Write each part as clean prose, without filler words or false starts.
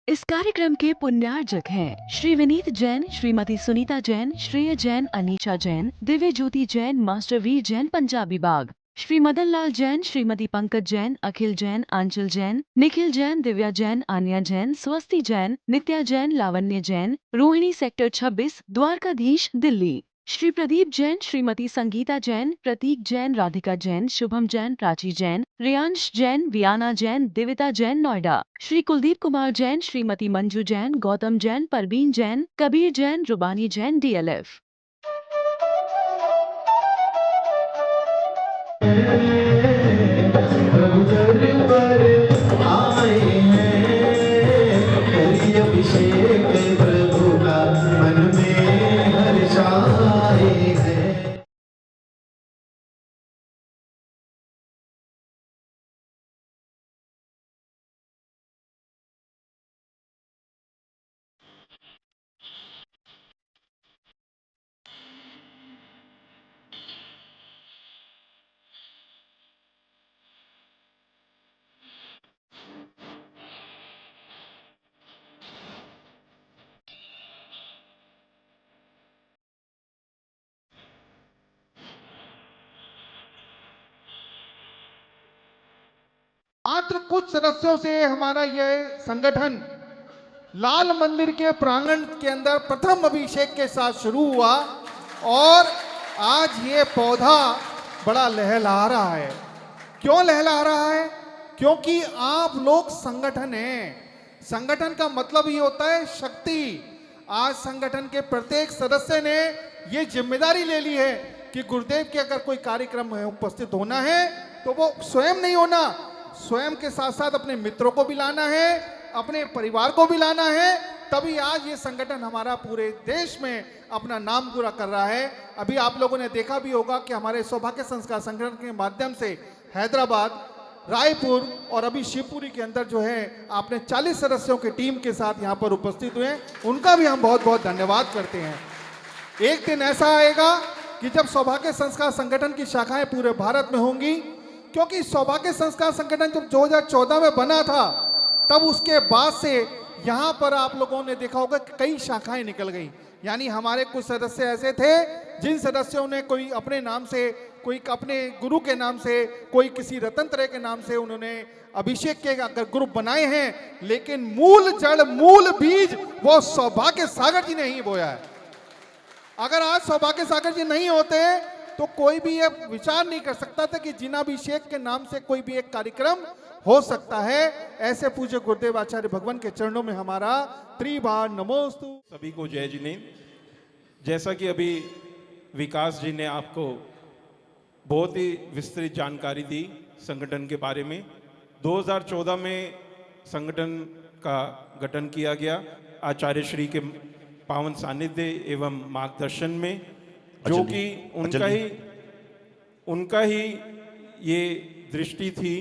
इस कार्यक्रम के पुण्यार्जक हैं श्री विनीत जैन, श्रीमती सुनीता जैन, श्रेय जैन, अनीशा जैन, दिव्य ज्योति जैन, मास्टर वीर जैन, पंजाबी बाग, श्री मदन लाल जैन, श्रीमती पंकज जैन, अखिल जैन, आंचल जैन, निखिल जैन, दिव्या जैन, आन्या जैन, स्वस्ति जैन, नित्या जैन, लावण्य जैन, रोहिणी सेक्टर 26, द्वारकाधीश, दिल्ली। श्री प्रदीप जैन, श्रीमती संगीता जैन, प्रतीक जैन, राधिका जैन, शुभम जैन, प्राची जैन, रियांश जैन, वियाना जैन, दिविता जैन, नोएडा। श्री कुलदीप कुमार जैन, श्रीमती मंजू जैन, गौतम जैन, परवीन जैन, कबीर जैन, रुबानी जैन, डीएलएफ। अभिषेक प्रभु का मन में हर्ष आए है। मात्र कुछ सदस्यों से हमारा यह संगठन लाल मंदिर के प्रांगण के अंदर प्रथम अभिषेक के साथ शुरू हुआ और आज ये पौधा बड़ा लहलहा रहा है। क्यों लहलहा रहा है? क्योंकि आप लोग संगठन हैं। संगठन का मतलब ही होता है शक्ति। आज संगठन के प्रत्येक सदस्य ने ये जिम्मेदारी ले ली है कि गुरुदेव के अगर कोई कार्यक्रम में उपस्थित होना है तो वो स्वयं नहीं होना, स्वयं के साथ साथ अपने मित्रों को भी लाना है, अपने परिवार को भी लाना है। तभी आज ये संगठन हमारा पूरे देश में अपना नाम पूरा कर रहा है। अभी आप लोगों ने देखा भी होगा कि हमारे सौभाग्य संस्कार संगठन के माध्यम से हैदराबाद, रायपुर और अभी शिवपुरी के अंदर जो है आपने 40 सदस्यों की टीम के साथ यहाँ पर उपस्थित हुए हैं, उनका भी हम बहुत बहुत धन्यवाद करते हैं। एक दिन ऐसा आएगा कि जब सौभाग्य संस्कार संगठन की शाखाएं पूरे भारत में होंगी, क्योंकि सौभाग्य संस्कार संगठन जब 2014 में बना था तब उसके बाद से यहाँ पर आप लोगों ने देखा होगा कि कई शाखाएं निकल गई। यानी हमारे कुछ सदस्य ऐसे थे जिन सदस्यों ने कोई अपने नाम से, कोई अपने गुरु के नाम से, कोई किसी रतन त्रय के नाम से उन्होंने अभिषेक के अगर ग्रुप बनाए हैं, लेकिन मूल जड़, मूल बीज वो सौभाग्य सागर जी ने ही बोया है। अगर आज सौभाग्य सागर जी नहीं होते तो कोई भी ये विचार नहीं कर सकता था कि जिनाभिषेक के नाम से कोई भी एक कार्यक्रम हो सकता है। ऐसे पूज्य गुरुदेव आचार्य भगवान के चरणों में हमारा त्रिबार नमोस्तु। सभी को जय जिनेंद्र। जैसा कि अभी विकास जी ने आपको बहुत ही विस्तृत जानकारी दी संगठन के बारे में। 2014 में संगठन का गठन किया गया आचार्य श्री के पावन सानिध्य एवं मार्गदर्शन में, जो कि उनका ही ये दृष्टि थी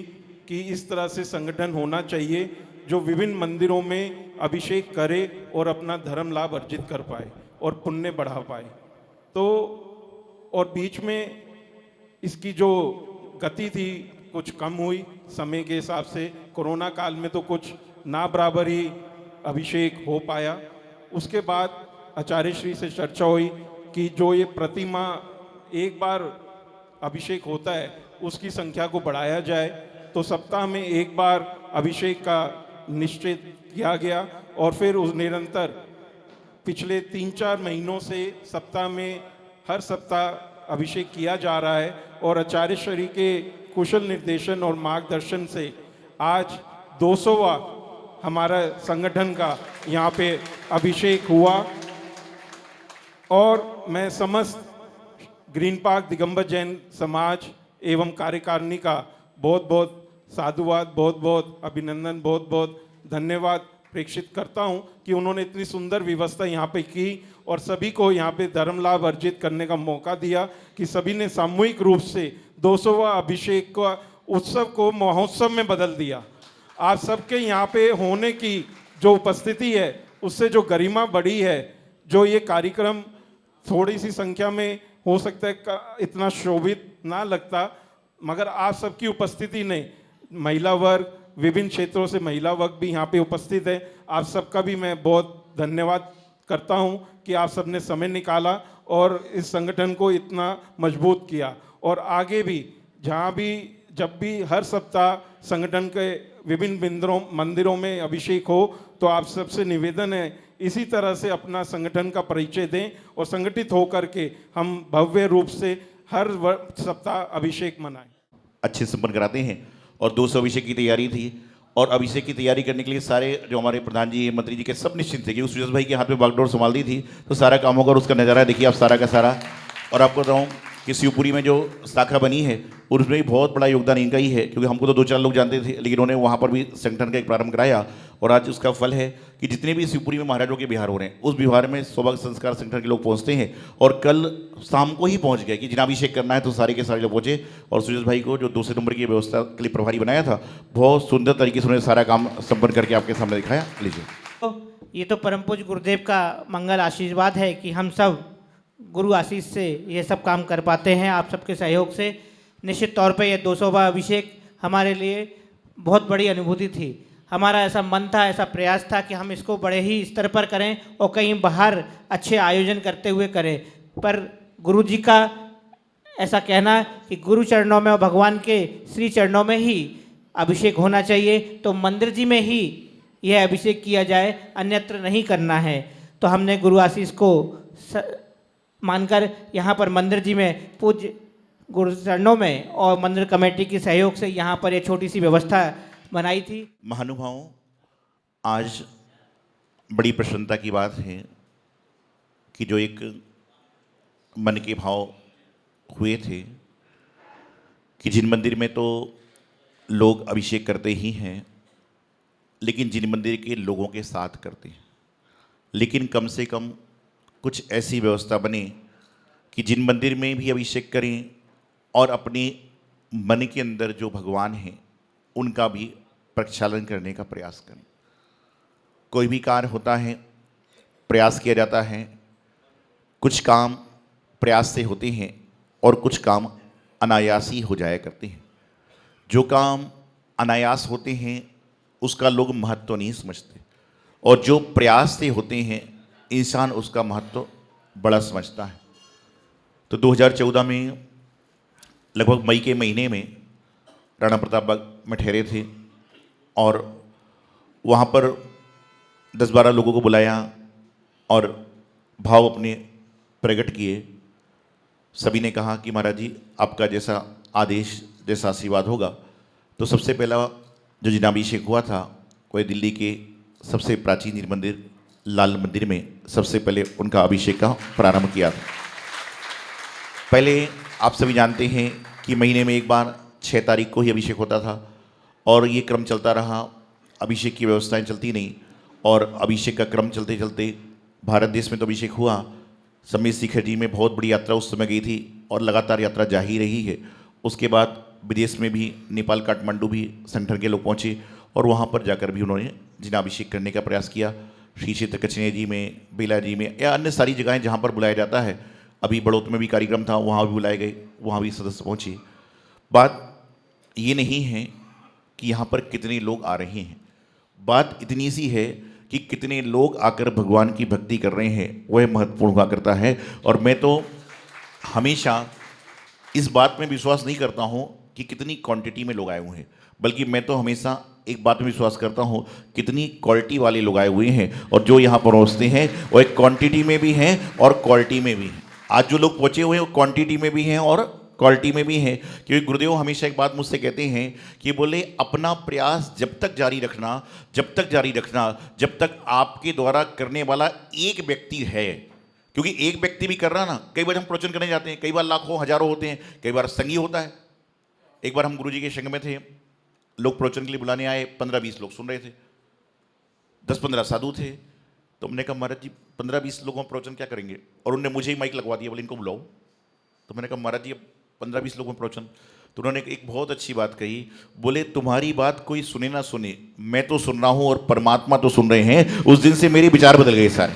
कि इस तरह से संगठन होना चाहिए जो विभिन्न मंदिरों में अभिषेक करे और अपना धर्म लाभ अर्जित कर पाए और पुण्य बढ़ा पाए। तो और बीच में इसकी जो गति थी कुछ कम हुई समय के हिसाब से। कोरोना काल में तो कुछ ना बराबर ही अभिषेक हो पाया। उसके बाद आचार्य श्री से चर्चा हुई कि जो ये प्रतिमा एक बार अभिषेक होता है उसकी संख्या को बढ़ाया जाए, तो सप्ताह में एक बार अभिषेक का निश्चित किया गया और फिर उस निरंतर पिछले 3-4 महीनों से सप्ताह में हर सप्ताह अभिषेक किया जा रहा है। और आचार्य श्री के कुशल निर्देशन और मार्गदर्शन से आज 200वां हमारा संगठन का यहाँ पे अभिषेक हुआ। और मैं समस्त ग्रीन पार्क दिगंबर जैन समाज एवं कार्यकारिणी का बहुत बहुत साधुवाद, बहुत बहुत अभिनंदन, बहुत बहुत धन्यवाद प्रेषित करता हूं कि उन्होंने इतनी सुंदर व्यवस्था यहाँ पे की और सभी को यहाँ पे धर्म लाभ अर्जित करने का मौका दिया कि सभी ने सामूहिक रूप से 200वां अभिषेक का उत्सव को महोत्सव में बदल दिया। आप सबके यहाँ पे होने की जो उपस्थिति है उससे जो गरिमा बढ़ी है, जो ये कार्यक्रम थोड़ी सी संख्या में हो सकता है इतना शोभित ना लगता, मगर आप सबकी उपस्थिति ने महिला वर्ग, विभिन्न क्षेत्रों से महिला वर्ग भी यहाँ पे उपस्थित है। आप सबका भी मैं बहुत धन्यवाद करता हूँ कि आप सबने समय निकाला और इस संगठन को इतना मजबूत किया। और आगे भी जहाँ भी जब भी हर सप्ताह संगठन के विभिन्न मंदिरों में अभिषेक हो तो आप सबसे निवेदन है इसी तरह से अपना संगठन का परिचय दें और संगठित होकर के हम भव्य रूप से हर सप्ताह अभिषेक मनाएं। अच्छे संपन्न कराते हैं और 200 अभिषेक की तैयारी थी और अभिषेक की तैयारी करने के लिए सारे जो हमारे प्रधान जी मंत्री जी के सब निश्चिंत थे कि सुरेश भाई के हाथ में बागडोर संभाल दी थी तो सारा काम होगा और उसका नज़ारा देखिए आप सारा का सारा। और आपको बताऊँ कि शिवपुरी में जो शाखा बनी है उसमें भी बहुत बड़ा योगदान इनका ही है, क्योंकि हमको तो 2-4 लोग जानते थे लेकिन उन्होंने वहाँ पर भी संगठन का एक प्रारंभ कराया और आज उसका फल है कि जितने भी शिवपुरी में महाराजों के बिहार हो रहे हैं उस बिहार में सौभाग्य संस्कार संगठन के लोग पहुँचते हैं और कल शाम को ही पहुँच गए कि जिनाभिषेक करना है तो सारे के सारे लोग पहुँचे। और सुरेश भाई को जो दूसरे नंबर की व्यवस्था के लिए प्रभारी बनाया था बहुत सुंदर तरीके से उन्होंने सारा काम संपन्न करके आपके सामने दिखाया। लीजिए, ये तो परम पूज्य गुरुदेव का मंगल आशीर्वाद है कि हम सब गुरु आशीष से ये सब काम कर पाते हैं। आप सबके सहयोग से निश्चित तौर पे ये 200वां अभिषेक हमारे लिए बहुत बड़ी अनुभूति थी। हमारा ऐसा मन था, ऐसा प्रयास था कि हम इसको बड़े ही स्तर पर करें और कहीं बाहर अच्छे आयोजन करते हुए करें, पर गुरु जी का ऐसा कहना कि गुरु चरणों में और भगवान के श्री चरणों में ही अभिषेक होना चाहिए, तो मंदिर जी में ही यह अभिषेक किया जाए, अन्यत्र नहीं करना है। तो हमने गुरु आशीष को मानकर यहाँ पर मंदिर जी में पूज्य गुरु चरणों में और मंदिर कमेटी के सहयोग से यहाँ पर ये छोटी सी व्यवस्था बनाई थी। महानुभावों, आज बड़ी प्रसन्नता की बात है कि जो एक मन के भाव हुए थे कि जिन मंदिर में तो लोग अभिषेक करते ही हैं लेकिन जिन मंदिर के लोगों के साथ करते हैं, लेकिन कम से कम कुछ ऐसी व्यवस्था बने कि जिन मंदिर में भी अभिषेक करें और अपने मन के अंदर जो भगवान हैं उनका भी प्रक्षालन करने का प्रयास करें। कोई भी कार्य होता है, प्रयास किया जाता है, कुछ काम प्रयास से होते हैं और कुछ काम अनायास ही हो जाया करते हैं। जो काम अनायास होते हैं उसका लोग महत्व नहीं समझते और जो प्रयास से होते हैं इंसान उसका महत्व बड़ा समझता है। तो 2014 में लगभग मई के महीने में राणा प्रतापबाग में ठहरे थे और वहाँ पर 10-12 लोगों को बुलाया और भाव अपने प्रकट किए। सभी ने कहा कि महाराज जी आपका जैसा आदेश, जैसा आशीर्वाद होगा। तो सबसे पहला जो जिनाभिषेक हुआ था वह दिल्ली के सबसे प्राचीन मंदिर लाल मंदिर में सबसे पहले उनका अभिषेक का प्रारंभ किया था। पहले आप सभी जानते हैं कि महीने में एक बार 6 तारीख को ही अभिषेक होता था और ये क्रम चलता रहा। अभिषेक की व्यवस्थाएं चलती नहीं और अभिषेक का क्रम चलते चलते भारत देश में तो अभिषेक हुआ। समीर शिखर जी में बहुत बड़ी यात्रा उस समय गई थी और लगातार यात्रा जा ही रही है। उसके बाद विदेश में भी नेपाल काठमांडू भी संगठन के लोग पहुँचे और वहाँ पर जाकर भी उन्होंने जिनाभिषेक करने का प्रयास किया। श्री क्षेत्र कचने जी में, बेला जी में या अन्य सारी जगहें जहाँ पर बुलाया जाता है। अभी बड़ौत में भी कार्यक्रम था, वहाँ भी बुलाए गए, वहाँ भी सदस्य पहुँचे। बात ये नहीं है कि यहाँ पर कितने लोग आ रहे हैं, बात इतनी सी है कि कितने लोग आकर भगवान की भक्ति कर रहे हैं, वह महत्वपूर्ण हुआ करता है। और मैं तो हमेशा इस बात में विश्वास नहीं करता हूँ कि कितनी क्वांटिटी में लोग आए हुए हैं, बल्कि मैं तो हमेशा एक बात में विश्वास करता हूँ कितनी क्वालिटी वाले लोग आए हुए हैं। और जो यहाँ पर पहुँचते हैं वो एक क्वांटिटी में भी हैं और क्वालिटी में भी हैं। आज जो लोग पहुँचे हुए हैं वो क्वांटिटी में भी हैं और क्वालिटी में भी हैं, क्योंकि गुरुदेव हमेशा एक बात मुझसे कहते हैं कि बोले अपना प्रयास जब तक जारी रखना, जब तक जारी रखना जब तक आपके द्वारा करने वाला एक व्यक्ति है। क्योंकि एक व्यक्ति भी कर रहा ना, कई बार हम प्रवचन करने जाते हैं, कई बार लाखों हजारों होते हैं, कई बार संगी होता है। एक बार हम गुरुजी के संग में थे, लोग प्रवचन के लिए बुलाने आए, 15-20 लोग सुन रहे थे, 10-15 साधु थे। तो हमने कहा महाराज जी 15-20 लोगों में प्रवचन क्या करेंगे, और उन्होंने मुझे ही माइक लगवा दिया, बोले इनको बुलाओ। तो मैंने कहा महाराज जी 15-20 लोगों में प्रवचन। तो उन्होंने एक बहुत अच्छी बात कही, बोले तुम्हारी बात कोई सुने ना सुने, मैं तो सुन रहा हूँ और परमात्मा तो सुन रहे हैं। उस दिन से मेरे विचार बदल गए सारे।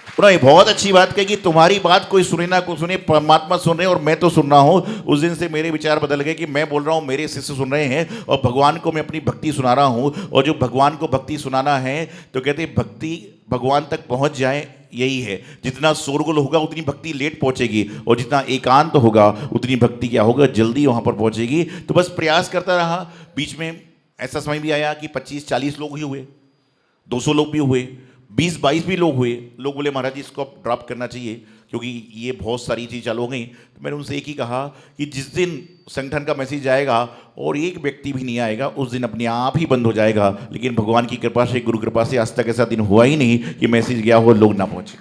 उन्होंने बहुत अच्छी बात कही कि तुम्हारी बात कोई सुने ना कोई सुने, परमात्मा सुन रहे हैं और मैं तो सुन रहा हूं। उस दिन से मेरे विचार बदल गए कि मैं बोल रहा हूं, मेरे शिष्य सुन रहे हैं और भगवान को मैं अपनी भक्ति सुना रहा हूं। और जो भगवान को भक्ति सुनाना है तो कहते हैं भक्ति भगवान तक पहुंच जाए, यही है। जितना शोरगुल होगा उतनी भक्ति लेट पहुंचेगी और जितना एकांत होगा उतनी भक्ति क्या होगा, जल्दी वहां पर पहुंचेगी। तो बस प्रयास करता रहा। बीच में ऐसा समय भी आया कि 25-40 लोग ही हुए, 200 लोग भी हुए, 20-22 भी लोग हुए। लोग बोले महाराज जी इसको अब ड्रॉप करना चाहिए क्योंकि ये बहुत सारी चीज़ चालू हो गई। तो मैंने उनसे एक ही कहा कि जिस दिन संगठन का मैसेज आएगा और एक व्यक्ति भी नहीं आएगा उस दिन अपने आप ही बंद हो जाएगा। लेकिन भगवान की कृपा से, गुरु कृपा से आज तक ऐसा दिन हुआ ही नहीं कि मैसेज गया हो लोग ना पहुँचे।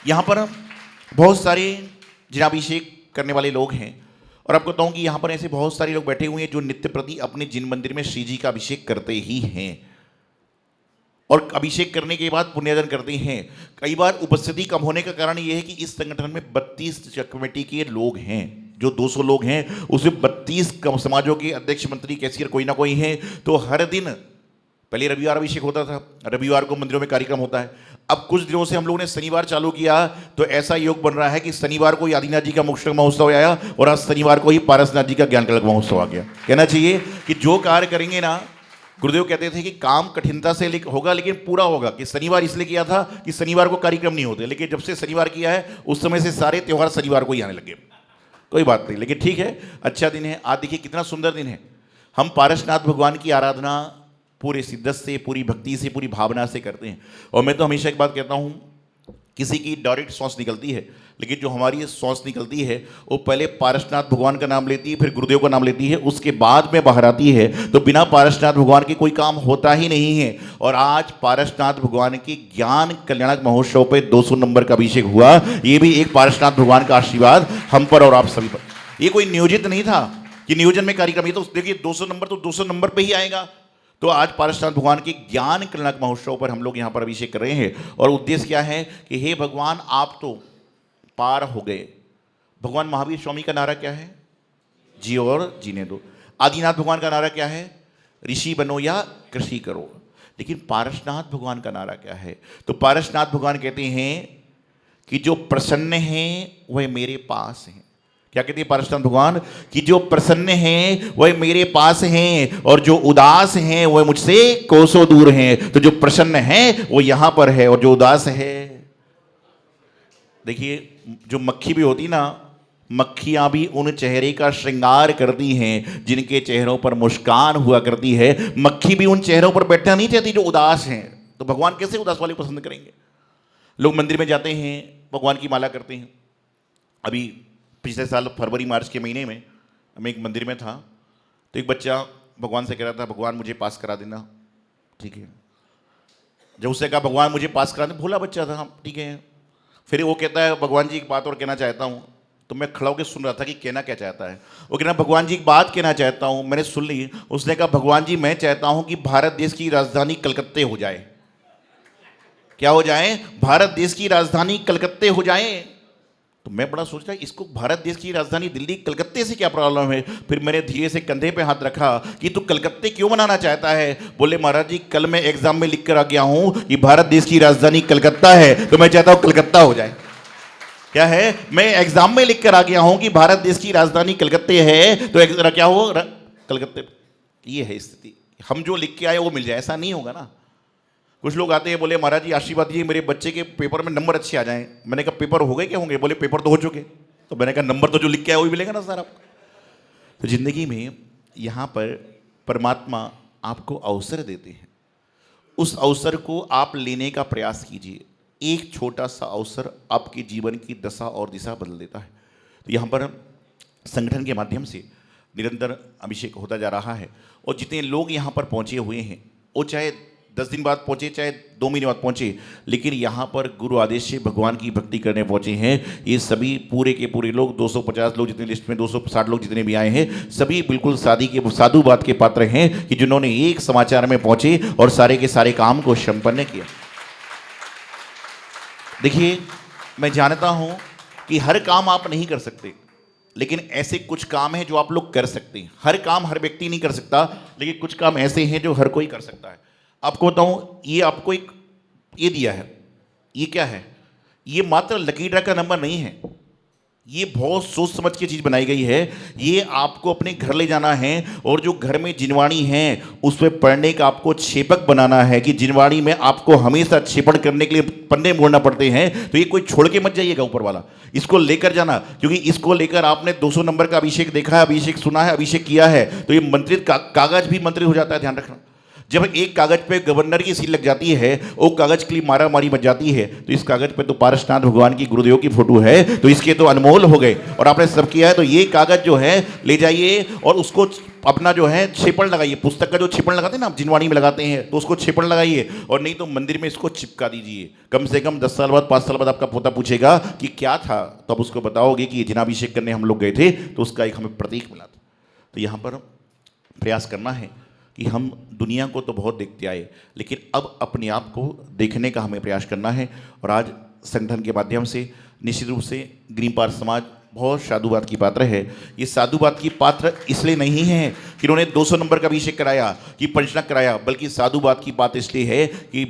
यहाँ पर बहुत सारे जिनाभिषेक करने वाले लोग हैं और आपको बताऊँ कि यहाँ पर ऐसे बहुत सारे लोग बैठे हुए हैं जो नित्य प्रति अपने जिन मंदिर में श्री जी का अभिषेक करते ही हैं और अभिषेक करने के बाद पुण्यदान करते हैं। कई बार उपस्थिति कम होने का कारण यह है कि इस संगठन में 32 कमेटी के लोग हैं। जो 200 लोग हैं उसमें 32 समाजों के अध्यक्ष, मंत्री, कैशियर कोई ना कोई है। तो हर दिन पहले रविवार अभिषेक होता था, रविवार को मंदिरों में कार्यक्रम होता है। अब कुछ दिनों से हम लोगों ने शनिवार चालू किया तो ऐसा योग बन रहा है कि शनिवार को आदिनाथ जी का मोक्षक महोत्सव आया और आज शनिवार को ही पारसनाथ जी का ज्ञान कलक महोत्सव आ गया। कहना चाहिए कि जो कार्य करेंगे ना, गुरुदेव कहते थे कि काम कठिनता से होगा लेकिन पूरा होगा। कि शनिवार इसलिए किया था कि शनिवार को कार्यक्रम नहीं होते, लेकिन जब से शनिवार किया है उस समय से सारे त्यौहार शनिवार को ही आने लगे। कोई बात नहीं, लेकिन ठीक है, अच्छा दिन है। आज देखिए कितना सुंदर दिन है। हम पारसनाथ भगवान की आराधना पूरे शिद्दत से, पूरी भक्ति से, पूरी भावना से करते हैं। और मैं तो हमेशा एक बात कहता हूँ, किसी की डायरेक्ट सांस निकलती है लेकिन जो हमारी सांस निकलती है वो पहले पारसनाथ भगवान का नाम लेती है, फिर गुरुदेव का नाम लेती है, उसके बाद में बाहर आती है। तो बिना पारसनाथ भगवान के कोई काम होता ही नहीं है। और आज पारसनाथ भगवान के ज्ञान कल्याणक महोत्सव पे 200 नंबर का अभिषेक हुआ। ये भी एक पारसनाथ भगवान का आशीर्वाद हम पर और आप सभी पर। ये कोई नियोजित नहीं था कि नियोजन में कार्यक्रम, ये तो देखिए 200 नंबर तो 200 नंबर पे ही आएगा। तो आज पारसनाथ भगवान के ज्ञान कल्याणक महोत्सव पर हम लोग यहाँ पर अभिषेक कर रहे हैं। और उद्देश्य क्या है कि हे भगवान आप तो पार हो गए। भगवान महावीर स्वामी का नारा क्या है? जियो और जीने दो। आदिनाथ भगवान का नारा क्या है? ऋषि बनो या कृषि करो। लेकिन पारसनाथ भगवान का नारा क्या है? तो पारसनाथ भगवान कहते हैं कि जो प्रसन्न हैं वह मेरे पास हैं। क्या कहते हैं पारसनाथ भगवान? कि जो प्रसन्न हैं वह मेरे पास हैं और जो उदास हैं वह मुझसे कोसों दूर हैं। तो जो प्रसन्न है वो यहाँ पर है और जो उदास है, देखिए जो मक्खी भी होती ना, मक्खियां भी उन चेहरे का श्रृंगार करती हैं जिनके चेहरों पर मुस्कान हुआ करती है। मक्खी भी उन चेहरों पर बैठना नहीं चाहती जो उदास हैं। तो भगवान कैसे उदास वाले पसंद करेंगे? लोग मंदिर में जाते हैं, भगवान की माला करते हैं। अभी पिछले साल फरवरी मार्च के महीने में मैं एक मंदिर में था तो एक बच्चा भगवान से कह रहा था भगवान मुझे पास करा देना। ठीक है, जब उससे कहा भगवान मुझे पास करा देना, भोला बच्चा था, ठीक है। फिर वो कहता है भगवान जी एक बात और कहना चाहता हूँ। तो मैं खड़ा होकर सुन रहा था कि कहना क्या चाहता है। वो कहना भगवान जी एक बात कहना चाहता हूँ। मैंने सुन ली। उसने कहा भगवान जी मैं चाहता हूँ कि भारत देश की राजधानी कलकत्ते हो जाए। क्या हो जाए? भारत देश की राजधानी कलकत्ते हो जाए। तो मैं बड़ा सोच रहा इसको भारत देश की राजधानी दिल्ली कलकत्ते से क्या प्रॉब्लम है। फिर मैंने धीरे से कंधे पे हाथ रखा कि तू कलकत्ते क्यों बनाना चाहता है? बोले महाराज जी कल मैं एग्जाम में लिख कर आ गया हूं कि भारत देश की राजधानी कलकत्ता है तो मैं चाहता हूं कलकत्ता हो जाए। क्या है? मैं एग्जाम में लिख कर आ गया हूं कि भारत देश की राजधानी कलकत्ते है तो क्या हो कलकत्ते। ये है स्थिति। हम जो लिख के आए वो मिल जाए, ऐसा नहीं होगा ना। कुछ लोग आते हैं बोले महाराज जी आशीर्वाद दीजिए मेरे बच्चे के पेपर में नंबर अच्छे आ जाएं। मैंने कहा पेपर हो गए क्या होंगे? बोले पेपर तो हो चुके। तो मैंने कहा नंबर तो जो लिख के आया वही मिलेगा ना सर आपको। तो जिंदगी में यहाँ पर परमात्मा आपको अवसर देते हैं, उस अवसर को आप लेने का प्रयास कीजिए। एक छोटा सा अवसर आपके जीवन की दशा और दिशा बदल देता है। तो यहाँ पर संगठन के माध्यम से निरंतर अभिषेक होता जा रहा है और जितने लोग यहाँ पर पहुँचे हुए हैं वो चाहे 10 दिन बाद पहुँचे चाहे 2 महीने बाद पहुँचे, लेकिन यहाँ पर गुरु आदेश से भगवान की भक्ति करने पहुँचे हैं। ये सभी पूरे के पूरे लोग 250 लोग जितने लिस्ट में 260 लोग जितने भी आए हैं सभी बिल्कुल साधु बात के पात्र हैं कि जिन्होंने एक समाचार में पहुँचे और सारे के सारे काम को संपन्न किया। देखिए मैं जानता हूँ कि हर काम आप नहीं कर सकते, लेकिन ऐसे कुछ काम हैं जो आप लोग कर सकते हैं। हर काम हर व्यक्ति नहीं कर सकता, लेकिन कुछ काम ऐसे हैं जो हर कोई कर सकता है। आपको बताऊं, ये आपको एक ये दिया है, ये क्या है? ये मात्र लकी ड्रा का नंबर नहीं है, ये बहुत सोच समझ के चीज़ बनाई गई है। ये आपको अपने घर ले जाना है और जो घर में जिनवाणी है उस पर पढ़ने का आपको छेपक बनाना है कि जिनवाणी में आपको हमेशा छेपड़ करने के लिए पन्ने मोड़ना पड़ते हैं। तो ये कोई छोड़ के मत जाइएगा ऊपर वाला, इसको लेकर जाना, क्योंकि इसको लेकर आपने 200 नंबर का अभिषेक देखा है, अभिषेक सुना है, अभिषेक किया है, तो ये मंत्रित कागज भी मंत्रित हो जाता है। ध्यान रखना, जब एक कागज पे गवर्नर की सील लग जाती है, वो कागज के लिए मारा मारी बच जाती है, तो इस कागज पे तो पारसनाथ भगवान की, गुरुदेव की फोटो है, तो इसके तो अनमोल हो गए। और आपने सब किया है, तो ये कागज जो है ले जाइए और उसको अपना जो है छेपड़ लगाइए। पुस्तक का जो छेपड़ लगाते हैं ना, आप जिनवाणी में लगाते हैं, तो उसको छेपड़ लगाइए, और नहीं तो मंदिर में इसको चिपका दीजिए। कम से कम 10 साल बाद, 5 साल बाद आपका पोता पूछेगा कि क्या था, तो आप उसको बताओगे कि ये जिनाभिषेक करने हम लोग गए थे, तो उसका एक हमें प्रतीक मिला था। तो यहाँ पर प्रयास करना है कि हम दुनिया को तो बहुत देखते आए, लेकिन अब अपने आप को देखने का हमें प्रयास करना है। और आज संगठन के माध्यम से निश्चित रूप से ग्रीन पार्क समाज बहुत साधुवाद की पात्र है। ये साधुवाद की पात्र इसलिए नहीं है कि उन्होंने 200 नंबर का अभिषेक कराया, कि पंचनाद कराया, बल्कि साधुवाद की बात इसलिए है कि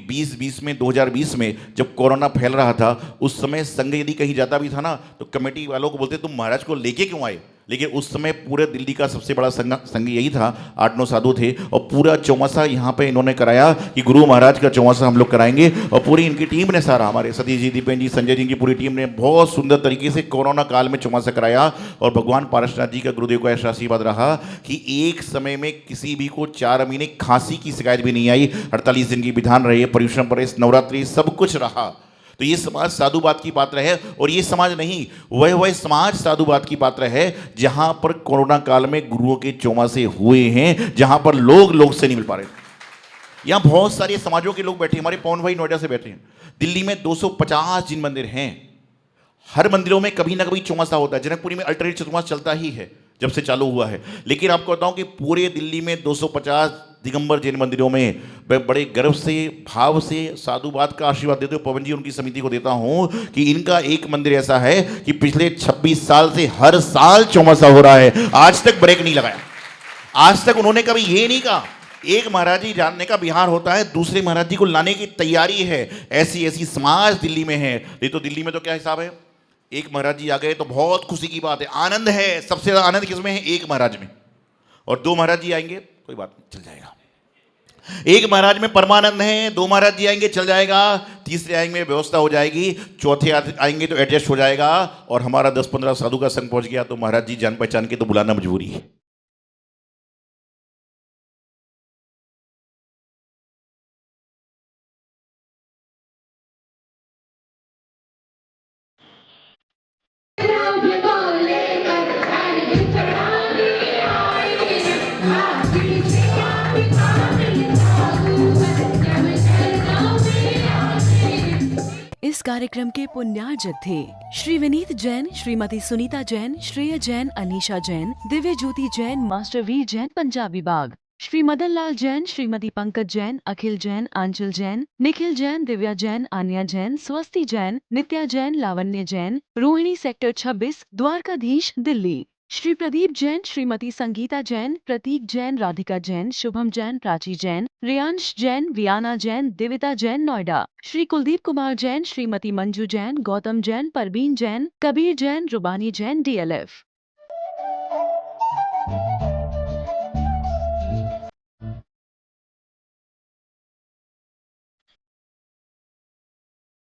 2020 में जब कोरोना फैल रहा था, उस समय संघ यदि कहीं जाता भी था ना, तो कमेटी वालों को बोलते तुम महाराज को लेके क्यों आए। लेकिन उस समय पूरे दिल्ली का सबसे बड़ा संघ यही था, 8-9 साधु थे, और पूरा चौमासा यहाँ पे इन्होंने कराया कि गुरु महाराज का चौमासा हम लोग कराएंगे। और पूरी इनकी टीम ने, सारा हमारे सतीश जी, दीपेन जी, संजय जी की पूरी टीम ने बहुत सुंदर तरीके से कोरोना काल में चौमासा कराया। और भगवान पारसनाथ जी का, गुरुदेव का ऐसा आशीर्वाद रहा कि एक समय में किसी भी को 4 महीने खांसी की शिकायत भी नहीं आई। 48 दिन की विधान रही, पर्यूषण परहेज, नवरात्रि, सब कुछ रहा। तो ये समाज साधुवाद की पात्र है। और ये समाज नहीं, वह समाज साधुवाद की पात्र है जहां पर कोरोना काल में गुरुओं के चौमासे हुए हैं, जहां पर लोग से नहीं मिल पा रहे। यहां बहुत सारे समाजों के लोग बैठे हैं। हमारे पवन भाई नोएडा से बैठे हैं। दिल्ली में 250 जिन मंदिर हैं, हर मंदिरों में कभी ना कभी चौमासा होता है। जनकपुरी में अल्टरनेट चतुर्मास चलता ही है जब से चालू हुआ है। लेकिन आपको बताऊं कि पूरे दिल्ली में 250 दिगंबर जैन मंदिरों में मैं बड़े गर्व से, भाव से साधुवाद का आशीर्वाद देते हुए पवन जी, उनकी समिति को देता हूं कि इनका एक मंदिर ऐसा है कि पिछले 26 साल से हर साल चौमासा हो रहा है, आज तक ब्रेक नहीं लगाया। आज तक उन्होंने कभी ये नहीं कहा एक महाराज जी जानने का बिहार होता है, दूसरे महाराज जी को लाने की तैयारी है। ऐसी ऐसी समाज दिल्ली में है। नहीं तो दिल्ली में तो क्या हिसाब है, एक महाराज जी आ गए तो बहुत खुशी की बात है, आनंद है। सबसे ज्यादा आनंद किसमें है, एक महाराज में। और 2 महाराज जी आएंगे, कोई बात नहीं, चल जाएगा। एक महाराज में परमानंद है, 2 महाराज जी आएंगे, चल जाएगा। तीसरे आएंगे, व्यवस्था हो जाएगी। चौथे आएंगे तो एडजस्ट हो जाएगा। और हमारा 10-15 साधु का संग पहुंच गया तो महाराज जी जान पहचान के तो बुलाना मजबूरी है। इस कार्यक्रम के पुण्यार्जक थे श्री विनीत जैन, श्रीमती सुनीता जैन, श्रेय जैन, अनीशा जैन, दिव्य ज्योति जैन, मास्टर वीर जैन पंजाबी बाग, श्री मदन लाल जैन, श्रीमती पंकज जैन, अखिल जैन, आंचल जैन, निखिल जैन, दिव्या जैन, आन्या जैन, स्वस्ति जैन, नित्या जैन, लावण्य जैन, रोहिणी सेक्टर 26, द्वारकाधीश, दिल्ली। श्री प्रदीप जैन, श्रीमती संगीता जैन, प्रतीक जैन, राधिका जैन, शुभम जैन, प्राची जैन, रियांश जैन, वियाना जैन, दिविता जैन, नोएडा। श्री कुलदीप कुमार जैन, श्रीमती मंजू जैन, गौतम जैन, परवीन जैन, कबीर जैन, रुबानी जैन, DLF।